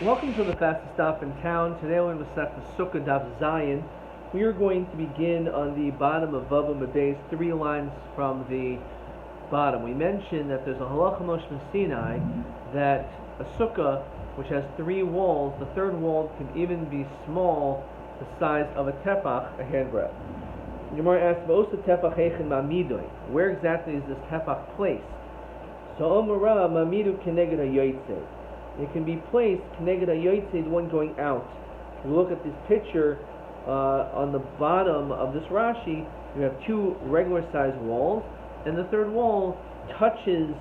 Welcome to the fastest stop in town. Today we're going to start the Sukkah Daf Zayin. We are going to begin on the bottom of Vavam Base, 3 lines from the bottom. We mentioned that there's a halacha Moshe Sinai that a sukkah which has 3 walls, the third wall can even be small, the size of a tefach, a handbreadth. Gemara asks, "V'osa tefach heichin ma'midoy?" Where exactly is this tefach placed? So Omara ma'midu keneged hayotzei. It can be placed keneged hayotzei, the one going out. If you look at this picture on the bottom of this Rashi, you have 2 regular sized walls, and the third wall touches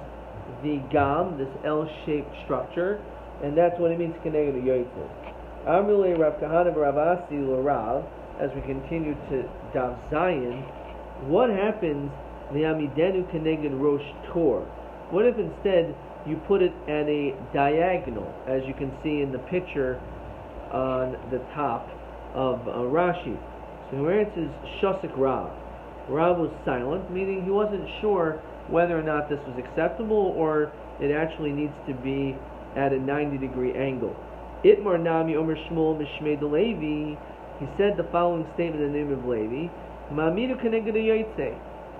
the gam, this L-shaped structure, and that's what it means keneged hayotzei. Amrulei Rav Kahana Rav Asi l'Rav. As we continue to Daf Zayin, what happens li'amidenu keneged rosh tor? What if instead you put it at a diagonal, as you can see in the picture on the top of Rashi? So where it says Shosik Rav, Rav was silent, meaning he wasn't sure whether or not this was acceptable or it actually needs to be at a 90-degree angle. Itmar Nami Omer Shmuel Mishmei Levi. He said the following statement in the name of Levi: Ma'amidu keneged hayotzei.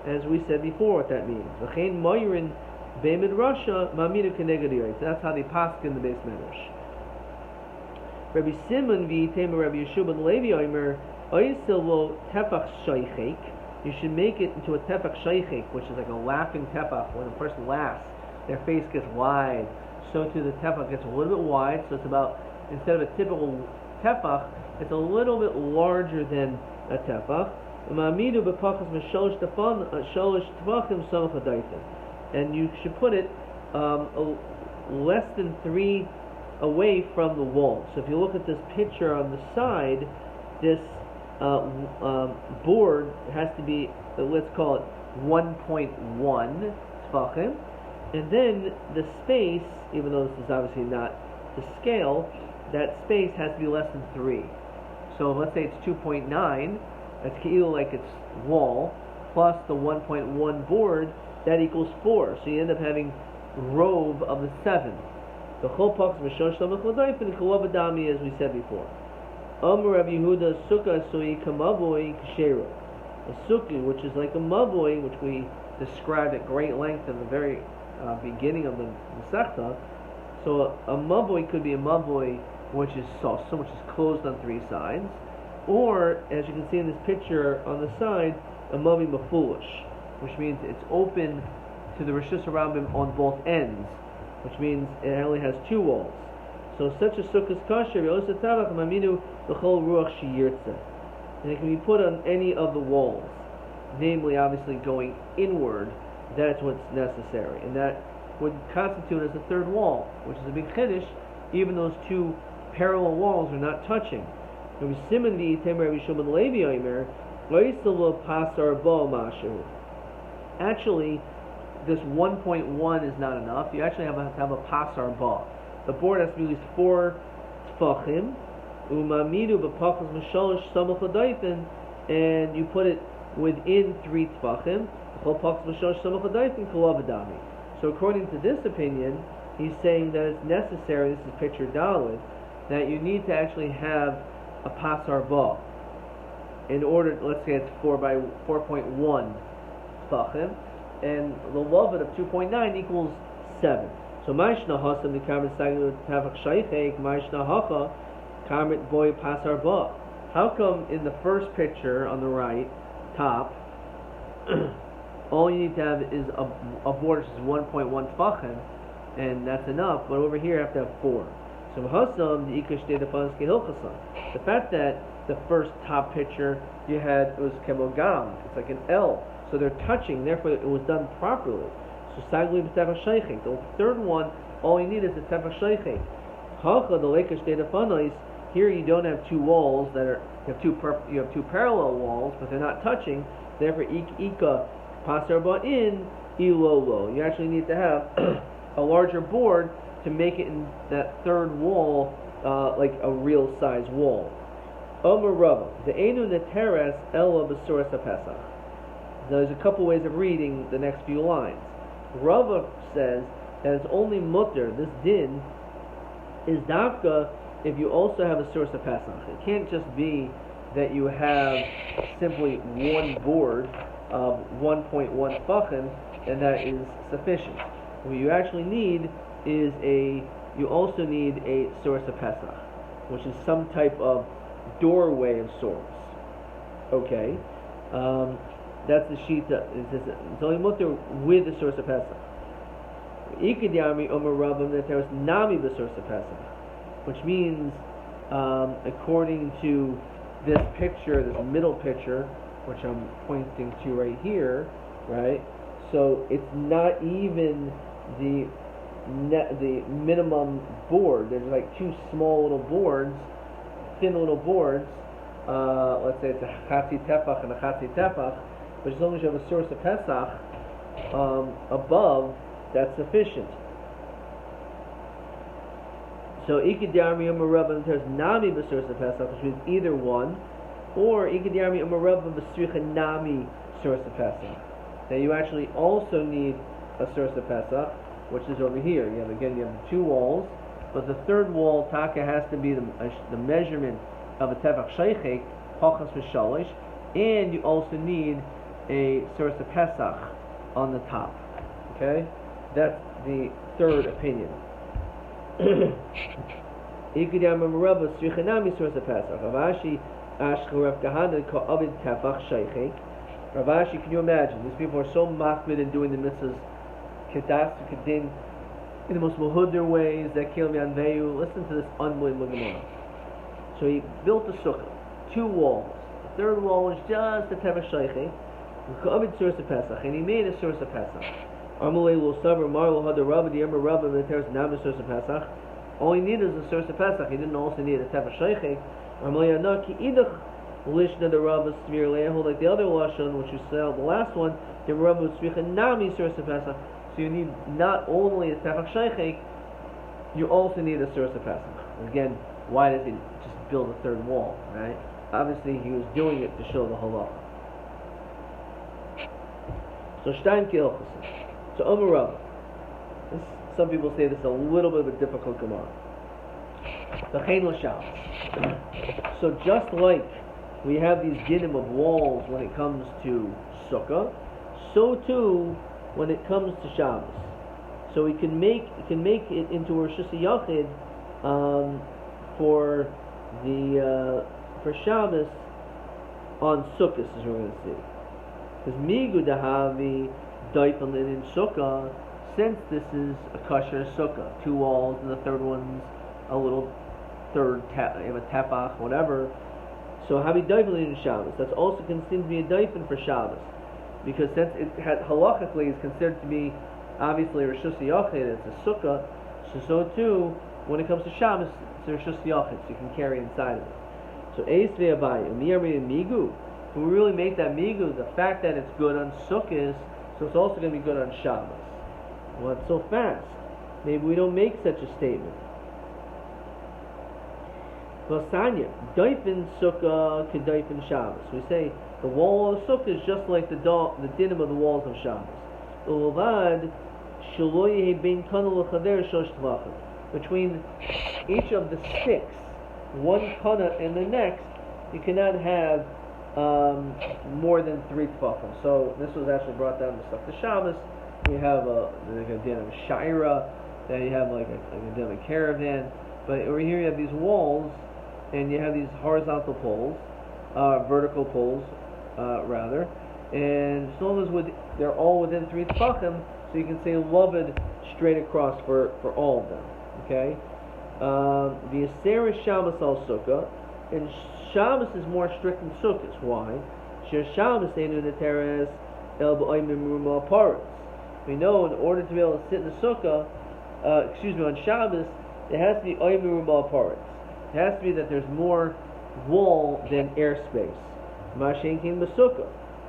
As we said before, what that means. V'chein moirin be'mid Rasha ma'amidu keneged hayotzei. That's how they pasuk in the base medrash. Rabbi Simon v'yitem Rabbi Yeshua ben Levi Omer oisil lo tefach shaychek. You should make it into a tefach shaychek, which is like a laughing tefach. When a person laughs, their face gets wide. So too the tefach gets a little bit wide. So it's about, instead of a typical tefach, it's a little bit larger than a tefach. And you should put it less than 3 away from the wall. So if you look at this picture on the side, this board has to be, let's call it 1.1 tefachim, and then the space, even though this is obviously not the scale, that space has to be less than 3. So let's say it's 2.9, that's ke'ilu like it's wall, plus the 1.1 board, that equals 4. So you end up having robe of the 7. The chol pachs m'shosh tamach l'dayf and k'lovadami, as we said before. Amar Rabbi Yehuda Succah sui kamavoy k'shero. A sukkah, which is like a mavoy, which we described at great length in the very beginning of the Masechta. So a mavoy could be a mavoy which is sauce, which is closed on 3 sides, or, as you can see in this picture on the side, a mavi mafulish, which means it's open to the Rishus Harambim on both ends, which means it only has 2 walls. So such a sukkah is kasher, and it can be put on any of the walls, namely, obviously, going inward. That's what's necessary, and that would constitute as a third wall, which is a big chiddush. Even those 2 parallel walls are not touching. Actually, this 1.1 is not enough. You actually have to have a pasar ba. The board has to be at least 4 tefachim, and you put it within 3 tefachim. So according to this opinion, he's saying that it's necessary, this is picture Dalit, that you need to actually have a pasar ba in order, let's say it's 4.1 tefachim, and the lovit of 2.9 equals 7. So ma'ishna hasam the kamet saglu tefach shaychek ma'ishna hacha kamet boy pasar ba. How come in the first picture on the right top all you need to have is a board which is 1.1 tefachim, and that's enough, but over here you have to have 4. So the fact that the first top picture you had was kemogam, it's like an L, so they're touching, therefore it was done properly. So sagli b'tefach shaychek. The third one, all you need is a tefach shaychek. Hacha the lekesh dedafanos. Here you don't have 2 walls that are, you have 2 parallel walls, but they're not touching. Therefore ika pasar ba in ilolo. You actually need to have a larger board to make it in that third wall like a real size wall. Omer Rabbi, the enu neteres ela b'suras haPesach. There's a couple ways of reading the next few lines. Rabbi says that it's only mutter, this din, is dafka if you also have a source of Pesach. It can't just be that you have simply one board of 1.1 tfachim and that is sufficient. What you actually need is you also need a source of Pesach, which is some type of doorway of sorts. Okay, that's the shita. It's only mutter with the source of Pesach. Ikadami Omer Rabbim that there is nami the source of Pesach, which means, according to this picture, this middle picture, which I'm pointing to right here, right? So it's not even the minimum board. There's like two small little boards, thin little boards. Let's say it's a chatzi tefach and a chatzi tefach, but as long as you have a source of Pesach above, that's sufficient. So Ikadami Umarabban there's nami b'source of Pesach, which means either one, or Ikadami Umarabban b'sricha nami source of Pesach. Now you actually also need a source of Pesach, which is over here. You have two walls, but the third wall taka has to be the measurement of a tefach sheichek pachas v'shalish, and you also need a source of Pesach on the top. Okay, that's the third opinion. Ikadam Rabbi Srichanami source of Pesach. Ravashi Ashkarav Kahana Ka Abid Tefach Sheichek. Ravashi, can you imagine? These people are so machmid in doing the mitzvahs kedas kedin in the most muhudir ways that kill me on veyu. Listen to this unbelievable Gemara. So he built a sukkah, two walls. The third wall was just the Tefach Sheichek, Abid source of Pesach, and he made a source of Pesach. Amalei lo saver marlo had the Rabbi the Ember Rabbi that there's now a source of Pesach. All he needed is a source of Pesach. He didn't also need a Tefach Sheichek. Amalei anaki idach lishna the Rabbi svir le'ehol like the other lashon which you saw the last one. The Rabbi svir nami source of Pesach. So you need not only a Tefach Sheichek, you also need a source of Pesach. Again, why does he just build a third wall? Right? Obviously, he was doing it to show the halacha. So Stein Kilchus. So Omer Rabbi, some people say this is a little bit of a difficult Gemara. So just like we have these dinim of walls when it comes to Sukkah, so too when it comes to Shabbos. So we can make it into a Rosh Yachid for Shabbos on Sukkot, as we're going to see. Because Migu Dahavi Daifan in Sukkah, since this is a kosher Sukkah, two walls and the third one's a little third a tefach, whatever. So Havi Daifan in Shabbos. That's also considered to be a Daifan for Shabbos, because since it halachically is considered to be obviously Rosh Yachid, it's a Sukkah. So too when it comes to Shabbos, it's a Rosh Yachid, so you can carry inside of it. So Eis ve'avayu migu. When we really make that migu, the fact that it's good on Sukkot, so it's also going to be good on Shabbos. Well, it's so fast. Maybe we don't make such a statement. Well, Sanya, Daifin Sukkah ke Daifin Shabbos. We say the wall of Sukkah is just like the dinim of the walls of Shabbos. Uvad shelo yehi bein kana lechaver shosh tvachim. Between each of the sticks, one kana and the next, you cannot have more than 3 tefachim. So this was actually brought down to Sukkah Shabbos. You have a din of Shaira, then you have like a din of caravan. But over here you have these walls, and you have these horizontal poles, vertical poles, rather. And as long as they're all within 3 tefachim, so you can say loved straight across for all of them. Okay. The Aseret Shabbos al Sukkah, and Shabbos is more strict than Sukkot. Why? Shabbos ain't the teres el b'oimim rumah paras. We know in order to be able to sit in the Sukkah, on Shabbos, it has to be oimim rumah paras. It has to be that there's more wall than airspace. Mashen came b'Sukkah.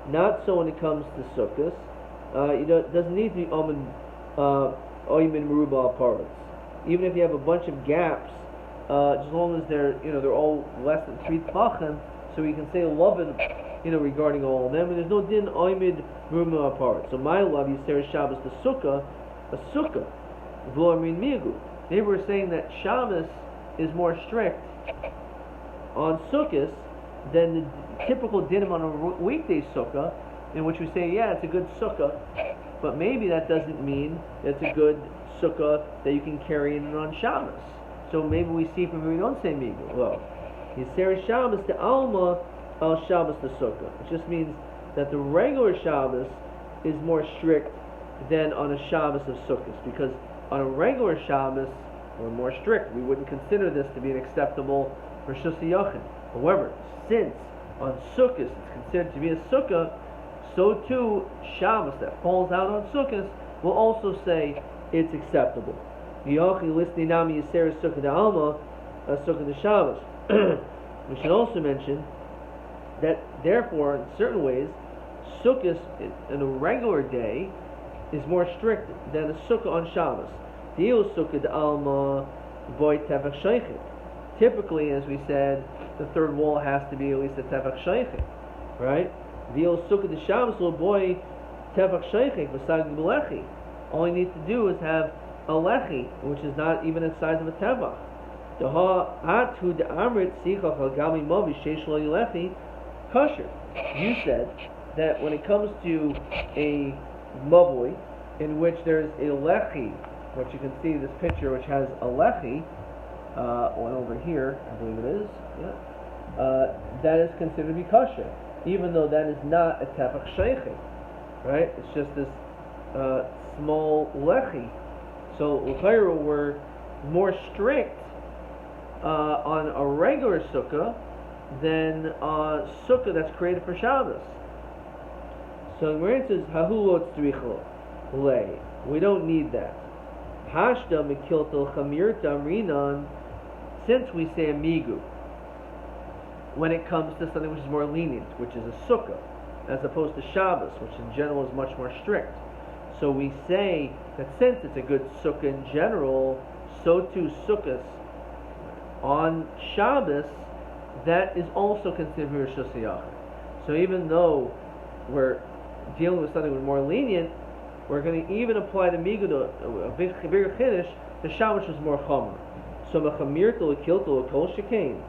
Not so when it comes to Sukkot. It doesn't need to be oimim rumah paras. Even if you have a bunch of gaps, as long as they're all less than 3 tefachim, so we can say lovin, regarding all of them. And there's no din oimid rumah apart. So my love, Yisera Shabbos the Sukkah, a Sukkah, v'lo amin migu. They were saying that Shabbos is more strict on Sukkot than the typical dinim on a weekday Sukkah, in which we say, yeah, it's a good Sukkah, but maybe that doesn't mean that it's a good Sukkah that you can carry in on Shabbos. So maybe we see from here we don't say Migu. Well, Yisera Shabbos to Alma al Shabbos to Sukkah. It just means that the regular Shabbos is more strict than on a Shabbos of Sukkot, because on a regular Shabbos we're more strict. We wouldn't consider this to be an acceptable Rosh Hashanah. However, since on Sukkot it's considered to be a Sukkah, so too Shabbos that falls out on Sukkot will also say it's acceptable. We should also mention that therefore in certain ways Sukkot in a regular day is more strict than a Sukkah on Shabbos. Typically, as we said, the third wall has to be at least a tefach shaychik, right? All you need to do is have a lechi, which is not even the size of a tefach. You said that when it comes to a mavoi in which there's a lechi, which you can see this picture which has a lechi, one over here, I believe it is, that is considered to be kosher, even though that is not a tefach sheichim, right? It's just this small lechi. So we're more strict on a regular sukkah than a sukkah that's created for Shabbos. So the Gemara says, Hahulot tzricho lei. We don't need that. Hashda mikiltel chamirta rinan. Since we say amigu when it comes to something which is more lenient, which is a sukkah, as opposed to Shabbos, which in general is much more strict. So we say that since it's a good sukkah in general, so too sukkahs on Shabbos, that is also considered Rosh Hashanah. So even though we're dealing with something with more lenient, we're going to even apply the migu to a bigger chiddush. The Shabbos is more chomer. So mechamirto lekilto kol shekain.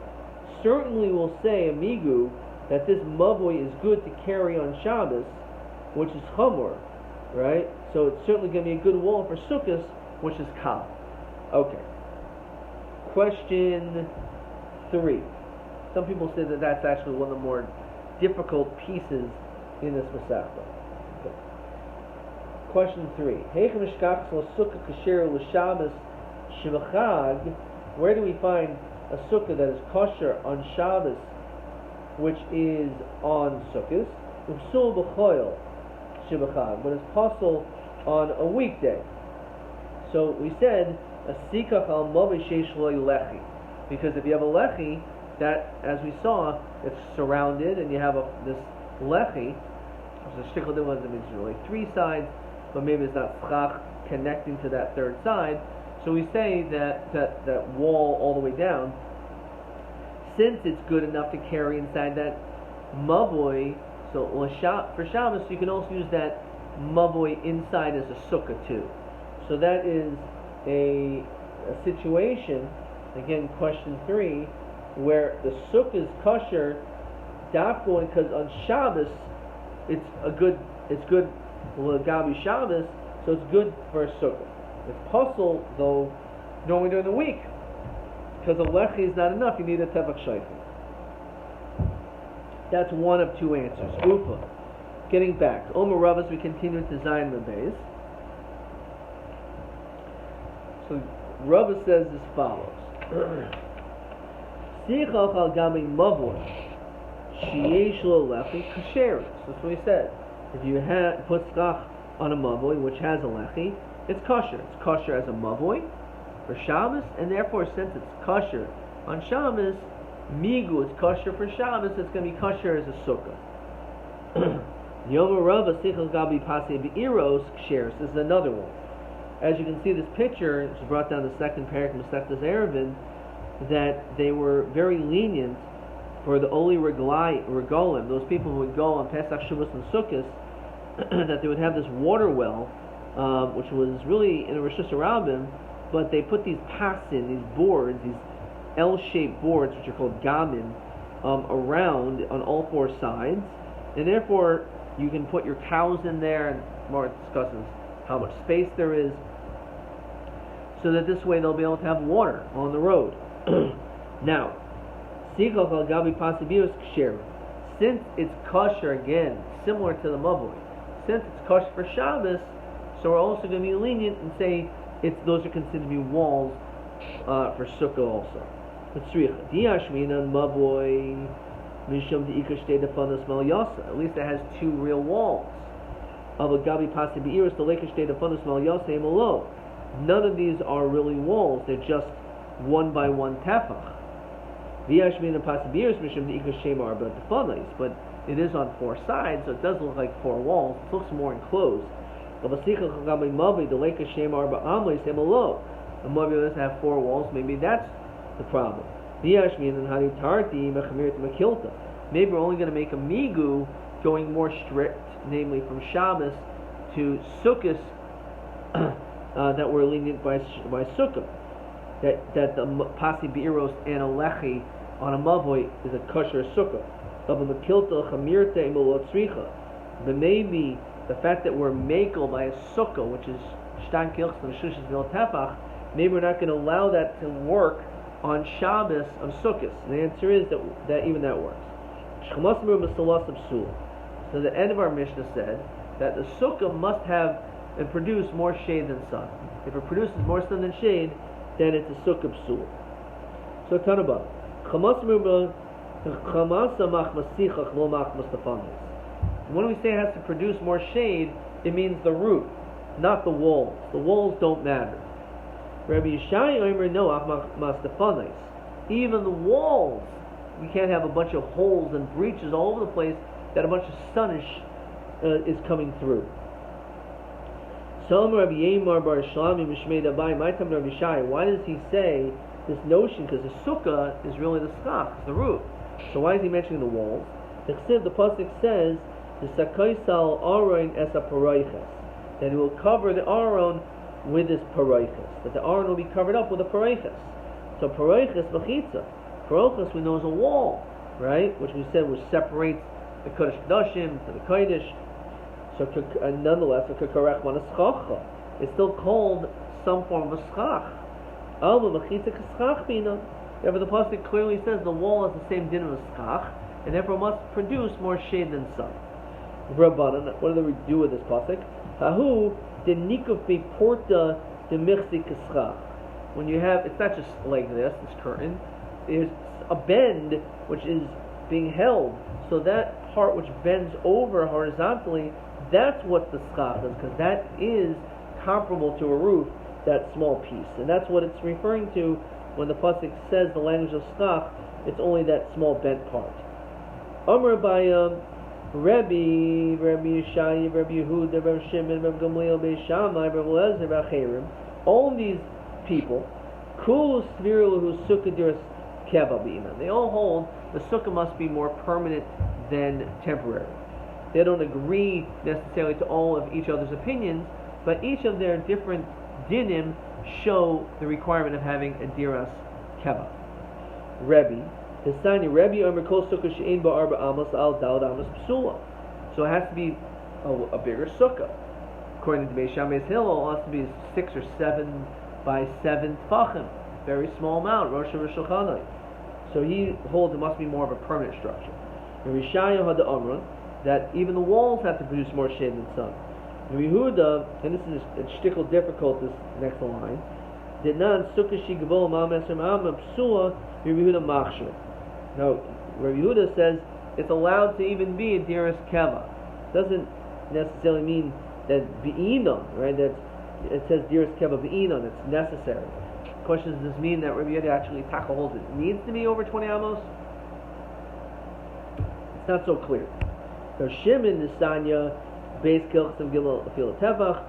Certainly we'll say a migu that this mavoi is good to carry on Shabbos, which is chomer, right? So it's certainly going to be a good wall for Sukkot, which is kal. Okay. Question 3. Some people say that that's actually one of the more difficult pieces in this Masechta. Okay. Question 3. Where do we find a sukkah that is kosher on Shabbos, which is on Sukkot? But it's possible on a weekday. So we said a sikach al mavi sheish lo lechi, because if you have a lechi that, as we saw, it's surrounded, and you have this lechi. So shtickle divan means really 3 sides, but maybe it's not schach connecting to that third side. So we say that wall all the way down, since it's good enough to carry inside that mavoi. So for Shabbos, you can also use that mavoi inside as a sukkah too. So that is a situation, again, question 3, where the sukkah is kosher, dafko, because on Shabbos it's good l'gabi Shabbos, so it's good for a sukkah. It's puzzle though normally during the week, because a lechi is not enough. You need a tefach shaychim. That's one of 2 answers. Ufa. Getting back. Omer Rabbas, we continue to Zayin Rabbeis. So Rabbas says as follows. Sichach al gami mavor sheyesh lo lechi kasher. That's what he said. If you put schach on a mavoi which has a lechi, it's kosher. It's kosher as a mavoi for Shabbos, and therefore since it's kosher on Shabbos, migu is kosher for Shabbos, it's going to be kosher as a sukkah. Yomi Rava sichel gabi pasei beiros ksheres. This is another one. As you can see, this picture, it's brought down the second parak Masechtas Eruvin, that they were very lenient for the Oli Regolim, those people who would go on Pesach, Shavuos, and Sukkot, that they would have this water well, which was really in a Rosh Hashanah, but they put these pasin, these boards, these L-shaped boards, which are called gamin, around on all four sides, and therefore you can put your cows in there, and Mar discusses how much space there is, so that this way they'll be able to have water on the road. Now, since it's kosher again, similar to the mavoi, since it's kosher for Shabbos, so we're also going to be lenient and say those are considered to be walls for Sukkah also. At least it has two real walls. None of these are really walls, they're just one by one tefach. But it is on four sides, so it does look like four walls. It looks more enclosed. The Mavi doesn't have four walls, maybe that's the problem. Maybe we're only going to make a migu going more strict, namely from Shabbos to Sukkot, that we're lenient by Sukkah. That the pasi biros and a lechi on a mavoi is a kosher Sukkah. But maybe the fact that we're makel by a Sukkah, which is shtan kilchs and shushas vel tefach, maybe we're not going to allow that to work on Shabbos of Sukkot. The answer is that even that works. So the end of our Mishnah said that the Sukkah must have and produce more shade than sun. If it produces more sun than shade, then it's a Sukkah psul. So Tanaba, when we say it has to produce more shade, it means the roof, not the walls. The walls don't matter. Rabbi Yishai Omer Noach Mastafanis. Even the walls, we can't have a bunch of holes and breaches all over the place that a bunch of sun is coming through. Why does he say this notion? Because the sukkah is really the schach, the roof. So why is he mentioning the walls? The pasuk says the sakaisal aron es a paroiches, that he will cover the aron with his paroiches, that the aron will be covered up with a paroiches. So paroiches machitza, paroiches we know is a wall, right? Which we said which separates the kodesh kedashim to the kodesh. So nonetheless, it's still called some form of a schach. However, the pasuk clearly says the wall has the same din of a schach, and therefore must produce more shade than sun. Rabbanan, what do we do with this pasuk? Hahu de nikufi porta de mirsi k'schach. When you have, it's not just like this curtain. There's a bend which is being held, so that part which bends over horizontally, that's what the schach is, because that is comparable to a roof, that small piece, and that's what it's referring to when the pasuk says the language of schach. It's only that small bent part. Amar Bayam, Rabbi Yishai, Rabbi Yehuda, Rabbi Shimon, Rabbi Gamliel, Rabbi Shammai, Rabbi Elazar, Rabbi Cherim, all these people, Kul Svirulahu Sukkah Diras Keva B'Iman. They all hold the sukkah must be more permanent than temporary. They don't agree necessarily to all of each other's opinions, but each of their different dinim show the requirement of having a diras keva. Rabbi, Omer Kol Sukkah She'ein Ba Arba Amos Al Dalad Amos Psula. So it has to be a bigger sukkah. According to Beis Shammai's Hillel, it has to be 6 or 7 by 7 tfachim, very small amount. Rosh Hashanah. So he holds it must be more of a permanent structure. Rabbi Shaya had the Amra that even the walls have to produce more shade than sun. Rabbi Yehuda, and this is a shtickle difficult, this next line, did not sukkah she gavol ma'ameser ma'amem psula Rabbi Yehuda machshir. Now, Rabbi Yehuda says it's allowed to even be a diras keva. Doesn't necessarily mean that be'inon, right? That it says diras keva be'inon, it's necessary. The question is, does this mean that Rabbi Yehuda actually tackle holds it needs to be over 20 amos? It's not so clear. So Shimon Nisanya Beis Kilchim Gimel Afil Tevach.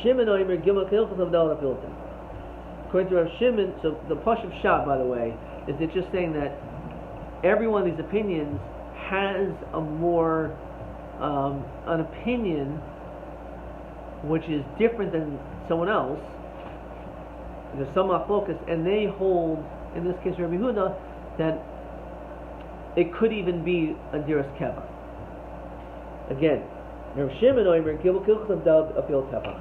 Shimon Oimer Gimel Kilchim Avdal Afil Tevach. According to Rav Shimon, so the Pashup Shab, by the way, is it's just saying that every one of these opinions has a more an opinion which is different than someone else, there's some machlokas, and they hold, in this case Rabbi Huda, that it could even be a diras keva. Again, Rav Shimon Omer Gibel Kilchtav Dab Apil Tefach.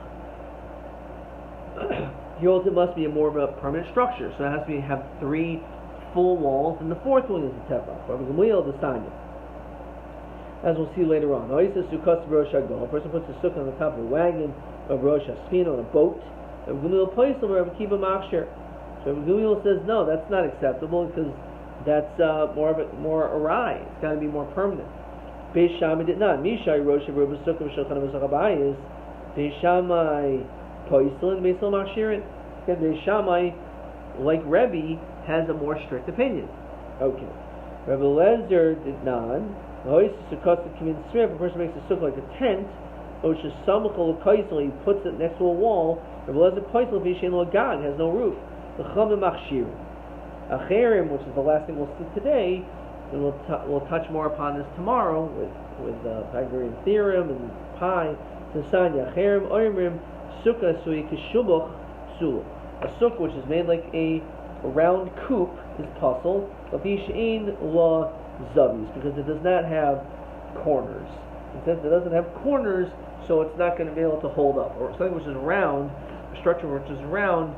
Here also it must be a more of a permanent structure, so it has to have 3 full walls, and the 4th one is the tefach. Rabbi Gamliel the Sanya. As we'll see later on. A person puts a sukkah on the top of a wagon, of Rosh Hashpina, on a boat. Rabbi Gamliel Paisel, Rabbi Kiva Machshir. So Rabbi Gamliel says no, that's not acceptable because that's more awry. It's got to be more permanent. Beis Shammai did not. Mishai Rosh Rabbi Sukkah Shulchan Abayis. Beis Shammai Paisel and Beis Machshirin. Again, Beis Shammai, like Rebbe, has a more strict opinion. Okay. Rabbi Lezer did not. If a person makes a sukkah like a tent, he puts it next to a wall. Rabbi Lezer Paisel Vishain Lo Gag has no roof. The Chama Machshir. Acherim, which is the last thing we'll see today, and we'll touch more upon this tomorrow with Pythagorean theorem and pi. Sanya Acherim Oimrim Sukkah Sui Kishubuch Sul. A sukkah which is made like a round coop is puzzle, but Vishain La Zavis, because it does not have corners. And since it doesn't have corners, so it's not going to be able to hold up. Or something which is round, a structure which is round,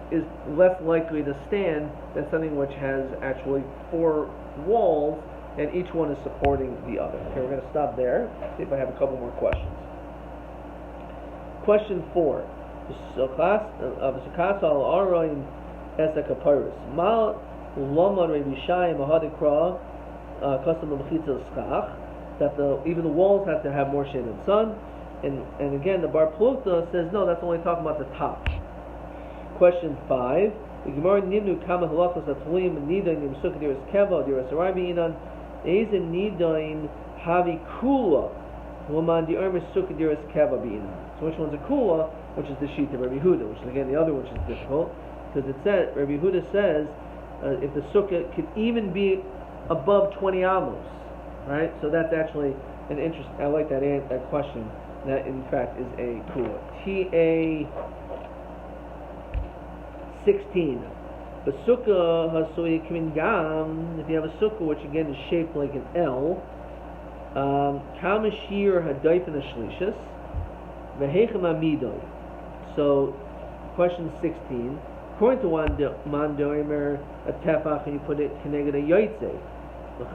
is less likely to stand than something which has actually 4 walls, and each one is supporting the other. Okay, we're going to stop there. See if I have a couple more questions. Question 4. Succah al Arayin Esek Kapiris. Ma Lomar Rabbi Shai Mahadikra Custom of Succah, that even the walls have to have more shade than sun, and again the Bar Pluta says no, that's only talking about the top. Question 5. The Gemara Nimnu Kama Halachos Atluim Nidain Im Sukkah Diras Keva Diras Arabi Inan Ezen Nidain Havi Kula Woman Di Ermis Sukkah Diras Keva Biinan. So which one's a Kula? Which is the sheet of Rabbi Huda, which is again the other which is difficult because it says Rabbi Huda says if the sukkah could even be above 20 amos, right? So that's actually an interest. I like that question. That in fact is a Kula. TA 16. The sukkah hasui kimin gam. If you have a sukkah which again is shaped like an L, kamashir hadayf in the shlishus, vehechem amidoy. So, question 16. According to one mandoimer a tefach, and you put it connected a yoytze.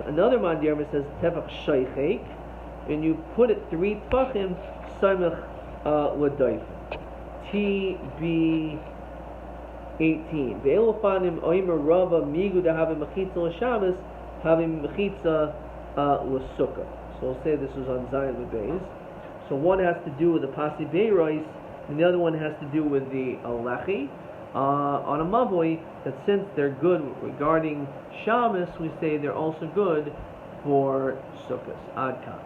Another mandoimer says tefach shaychek, and you put it 3 tefachim samech l'doif. TB 18. Ve'elofanim oimer rava migu da havim mechitza l'shabbos havim mechitza l'sukkah. So we'll say this is on Zion Beis. So one has to do with the pasi beiros, and the other one has to do with the alechi. On a mavoi, that since they're good regarding Shabbos, we say they're also good for sukkahs. Ad kan.